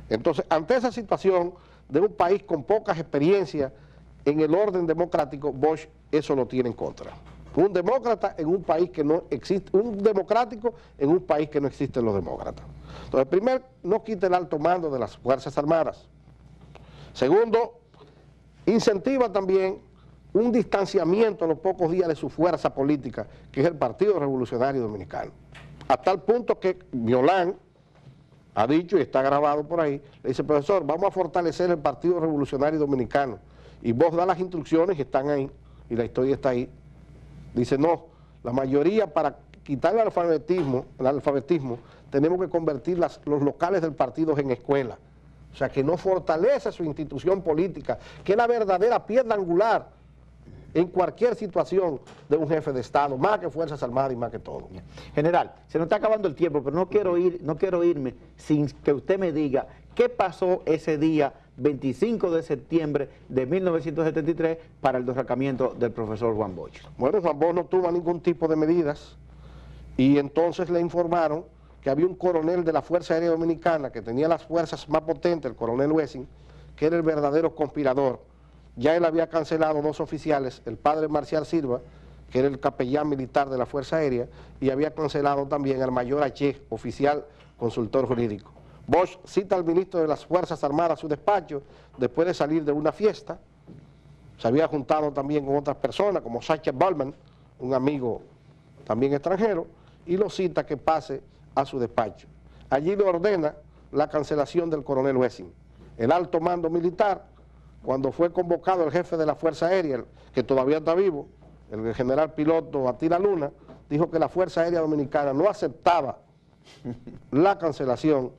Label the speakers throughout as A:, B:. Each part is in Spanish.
A: Entonces, ante esa situación de un país con pocas experiencias en el orden democrático, Bosch eso lo tiene en contra. Un demócrata en un país que no existe, un democrático en un país que no existen los demócratas. Entonces, primero, no quita el alto mando de las Fuerzas Armadas. Segundo, incentiva también un distanciamiento a los pocos días de su fuerza política, que es el Partido Revolucionario Dominicano. A tal punto que Violán ha dicho, y está grabado por ahí, le dice: profesor, vamos a fortalecer el Partido Revolucionario Dominicano. Y vos da las instrucciones que están ahí, y la historia está ahí. Dice: no, la mayoría, para quitar el alfabetismo, tenemos que convertir los locales del partido en escuelas. O sea, que no fortalece su institución política, que es la verdadera piedra angular en cualquier situación de un jefe de Estado, más que Fuerzas Armadas y más que todo.
B: General, se nos está acabando el tiempo, pero no quiero irme sin que usted me diga qué pasó ese día 25 de septiembre de 1973 para el derrocamiento del profesor Juan Bosch.
A: Bueno, Juan Bosch no tuvo ningún tipo de medidas y entonces le informaron que había un coronel de la Fuerza Aérea Dominicana que tenía las fuerzas más potentes, el coronel Wessing, que era el verdadero conspirador. Ya él había cancelado 2 oficiales, el padre Marcial Silva, que era el capellán militar de la Fuerza Aérea, y había cancelado también al mayor H, oficial consultor jurídico. Bosch cita al ministro de las Fuerzas Armadas a su despacho después de salir de una fiesta. Se había juntado también con otras personas, como Sacha Ballman, un amigo también extranjero, y lo cita que pase a su despacho. Allí le ordena la cancelación del coronel Wessing. El alto mando militar, cuando fue convocado el jefe de la Fuerza Aérea, que todavía está vivo, el general piloto Atila Luna, dijo que la Fuerza Aérea Dominicana no aceptaba la cancelación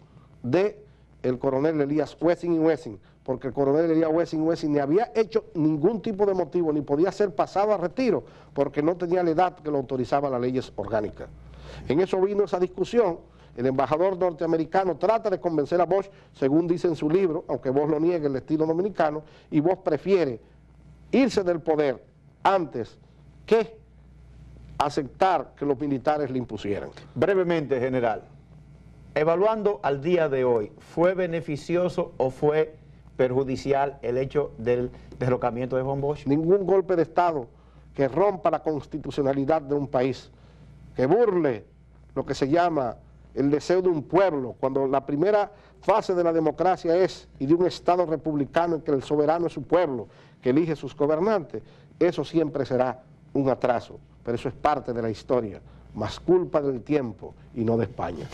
A: de el coronel Elías Wessing, porque el coronel Elías Wessing ni había hecho ningún tipo de motivo, ni podía ser pasado a retiro, porque no tenía la edad que lo autorizaba las leyes orgánicas. En eso vino esa discusión. El embajador norteamericano trata de convencer a Bosch, según dice en su libro, aunque Bosch lo niegue, el estilo dominicano, y Bosch prefiere irse del poder antes que aceptar que los militares le impusieran.
B: Brevemente, general, evaluando al día de hoy, ¿fue beneficioso o fue perjudicial el hecho del derrocamiento de Juan Bosch?
A: Ningún golpe de Estado que rompa la constitucionalidad de un país, que burle lo que se llama el deseo de un pueblo, cuando la primera fase de la democracia es, y de un Estado republicano en que el soberano es su pueblo, que elige sus gobernantes, eso siempre será un atraso, pero eso es parte de la historia, más culpa del tiempo y no de España.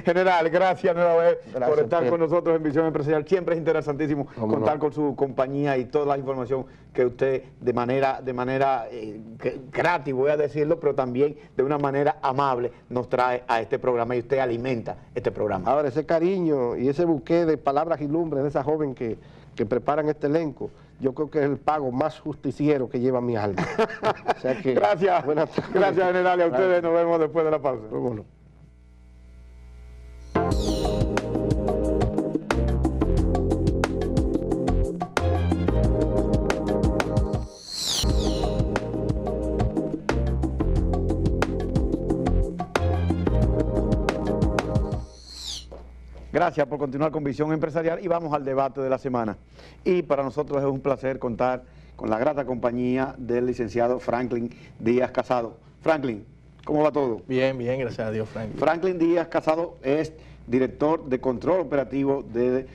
B: General, gracias nueva vez por estar
A: Pedro.
B: con nosotros en Visión Empresarial. Siempre es interesantísimo contar con su compañía y toda la información que usted de manera gratis, voy a decirlo, pero también de una manera amable nos trae a este programa y usted alimenta este programa.
A: Ahora, ese cariño y ese buque de palabras ilumbres de esa joven que preparan este elenco, yo creo que es el pago más justiciero que lleva mi alma. O sea que,
B: gracias, gracias, general, y a ustedes nos vemos después de la pausa.
A: Vámonos.
B: Gracias por continuar con Visión Empresarial y vamos al debate de la semana. Y para nosotros es un placer contar con la grata compañía del licenciado Franklin Díaz Casado. Franklin, ¿cómo va todo?
C: Bien, bien, gracias a Dios, Franklin.
B: Franklin Díaz Casado es director de control operativo de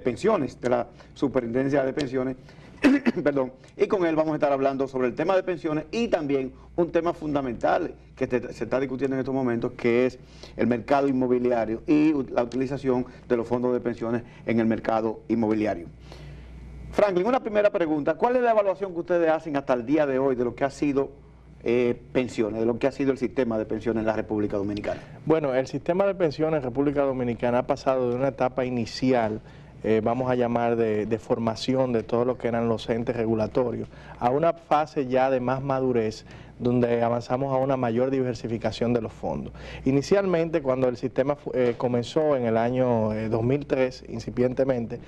B: pensiones, de la Superintendencia de Pensiones. Perdón, y con él vamos a estar hablando sobre el tema de pensiones y también un tema fundamental que se está discutiendo en estos momentos, que es el mercado inmobiliario y la utilización de los fondos de pensiones en el mercado inmobiliario. Franklin, una primera pregunta: ¿cuál es la evaluación que ustedes hacen hasta el día de hoy de lo que ha sido pensiones, de lo que ha sido el sistema de pensiones en la República Dominicana?
C: Bueno, el sistema de pensiones en República Dominicana ha pasado de una etapa inicial, vamos a llamar de formación de todo lo que eran los entes regulatorios, a una fase ya de más madurez, donde avanzamos a una mayor diversificación de los fondos. Inicialmente, cuando el sistema comenzó en el año 2003, incipientemente,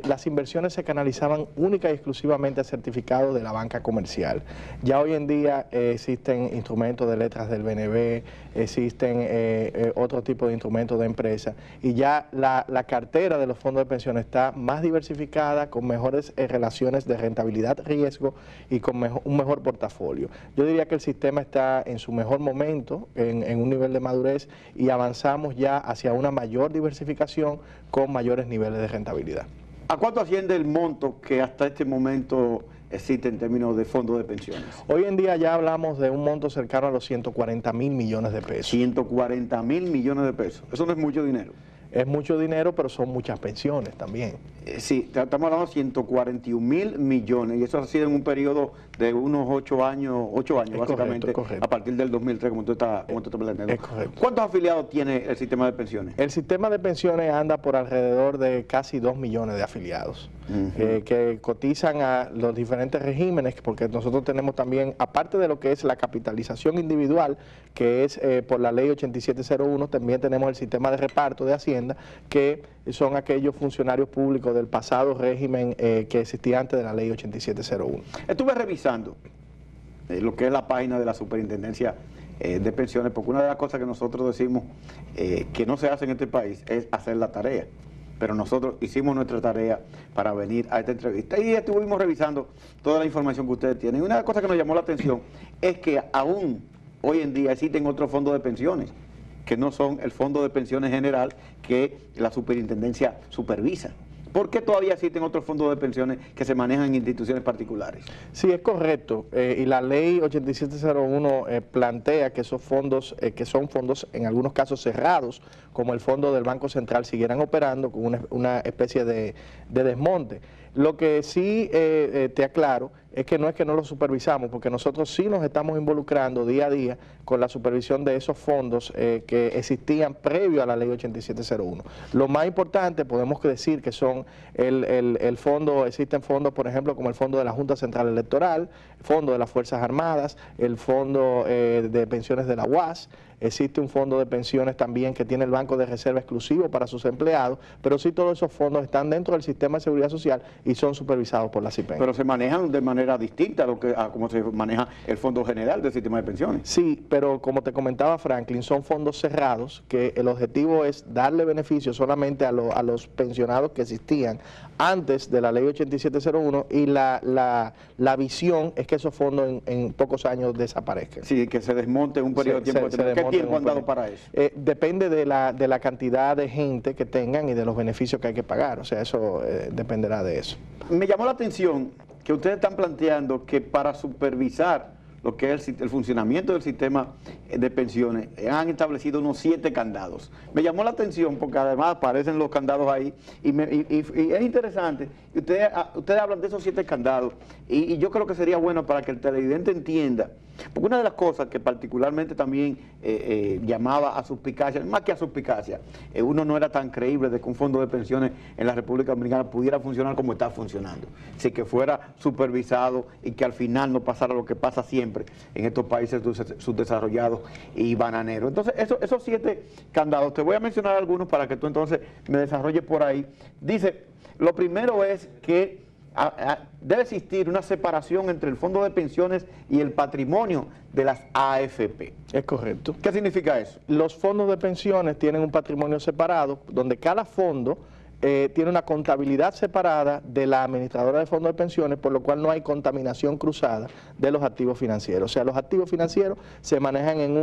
C: las inversiones se canalizaban única y exclusivamente a certificados de la banca comercial. Ya hoy en día existen instrumentos de letras del BNB, existen otro tipo de instrumentos de empresa, y ya la cartera de los fondos de pensiones está más diversificada, con mejores relaciones de rentabilidad-riesgo y con un mejor portafolio. Yo diría que el sistema está en su mejor momento, en un nivel de madurez, y avanzamos ya hacia una mayor diversificación con mayores niveles de rentabilidad.
B: ¿A cuánto asciende el monto que hasta este momento existe en términos de fondos de pensiones?
C: Hoy en día ya hablamos de un monto cercano a los 140.000 millones de pesos.
B: 140.000 millones de pesos. Eso no es mucho dinero.
C: Es mucho dinero, pero son muchas pensiones también.
B: Sí, estamos hablando de 141.000 millones, y eso ha sido en un periodo de unos 8 años básicamente, correcto. A partir del 2003, como tú estás planteando.
C: Es correcto.
B: ¿Cuántos afiliados tiene el sistema de pensiones?
C: El sistema de pensiones anda por alrededor de casi 2 millones de afiliados, que cotizan a los diferentes regímenes, porque nosotros tenemos también, aparte de lo que es la capitalización individual, que es por la ley 8701, también tenemos el sistema de reparto de Hacienda, que son aquellos funcionarios públicos del pasado régimen que existía antes de la ley 8701.
B: Estuve revisando lo que es la página de la Superintendencia de Pensiones, porque una de las cosas que nosotros decimos que no se hace en este país es hacer la tarea. Pero nosotros hicimos nuestra tarea para venir a esta entrevista y estuvimos revisando toda la información que ustedes tienen. Y una de las cosas que nos llamó la atención es que aún hoy en día existen otros fondos de pensiones que no son el Fondo de Pensiones General que la Superintendencia supervisa. ¿Por qué todavía existen otros fondos de pensiones que se manejan en instituciones particulares?
C: Sí, es correcto. Y la ley 8701 plantea que esos fondos, que son fondos en algunos casos cerrados, como el fondo del Banco Central, siguieran operando con una especie de desmonte. Lo que sí te aclaro es que no lo supervisamos, porque nosotros sí nos estamos involucrando día a día con la supervisión de esos fondos que existían previo a la ley 8701. Lo más importante, podemos decir que son el fondo, existen fondos, por ejemplo, como el fondo de la Junta Central Electoral, el fondo de las Fuerzas Armadas, el fondo de pensiones de la UAS, existe un fondo de pensiones también que tiene el Banco de Reserva exclusivo para sus empleados, pero sí todos esos fondos están dentro del sistema de seguridad social y son supervisados por la CIPEN.
B: Pero se manejan de manera distinta a como se maneja el Fondo General del Sistema de Pensiones.
C: Sí, pero como te comentaba Franklin, son fondos cerrados que el objetivo es darle beneficio solamente a los pensionados que existían antes de la ley 8701 y la visión es que esos fondos en pocos años desaparezcan.
B: Sí, que se desmonte en un periodo de tiempo. ¿Qué tiempo han dado para eso?
C: Depende de la cantidad de gente que tengan y de los beneficios que hay que pagar, o sea, eso dependerá de eso.
B: Me llamó la atención que ustedes están planteando que para supervisar lo que es el funcionamiento del sistema de pensiones, han establecido unos 7 candados. Me llamó la atención porque además aparecen los candados ahí y es interesante. Y ustedes hablan de esos 7 candados y yo creo que sería bueno para que el televidente entienda, porque una de las cosas que particularmente también llamaba a suspicacia, más que a suspicacia, uno no era tan creíble de que un fondo de pensiones en la República Dominicana pudiera funcionar como está funcionando, así que fuera supervisado y que al final no pasara lo que pasa siempre en estos países subdesarrollados y bananeros. Entonces, esos 7 candados, te voy a mencionar algunos para que tú entonces me desarrolles por ahí. Dice, lo primero es que debe existir una separación entre el fondo de pensiones y el patrimonio de las AFP.
C: Es correcto.
B: ¿Qué significa eso?
C: Los fondos de pensiones tienen un patrimonio separado, donde cada fondo tiene una contabilidad separada de la administradora de fondos de pensiones, por lo cual no hay contaminación cruzada de los activos financieros. O sea, los activos financieros se manejan en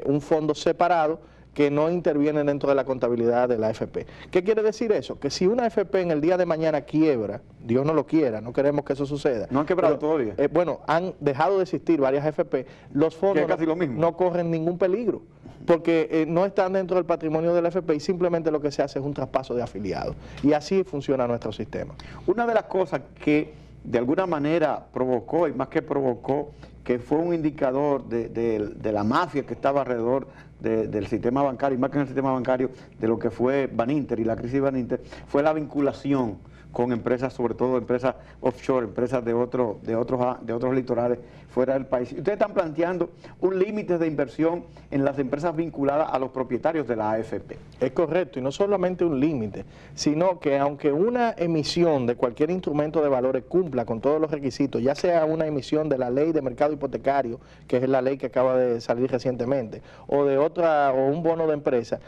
C: un fondo separado que no interviene dentro de la contabilidad de la AFP. ¿Qué quiere decir eso? Que si una AFP en el día de mañana quiebra, Dios no lo quiera, no queremos que eso suceda.
B: ¿No han quebrado todavía?
C: Bueno, han dejado de existir varias AFP, los fondos
B: casi lo mismo.
C: No corren ningún peligro, porque no están dentro del patrimonio de la AFP y simplemente lo que se hace es un traspaso de afiliados. Y así funciona nuestro sistema.
B: Una de las cosas que de alguna manera provocó, y más que provocó, que fue un indicador de la mafia que estaba alrededor del sistema bancario, y más que en el sistema bancario, de lo que fue Baninter y la crisis de Baninter, fue la vinculación con empresas, sobre todo empresas offshore, empresas de otros litorales fuera del país. Y ustedes están planteando un límite de inversión en las empresas vinculadas a los propietarios de la AFP.
C: Es correcto, y no solamente un límite, sino que aunque una emisión de cualquier instrumento de valores cumpla con todos los requisitos, ya sea una emisión de la ley de mercado hipotecario, que es la ley que acaba de salir recientemente, o de otra, o un bono de empresa,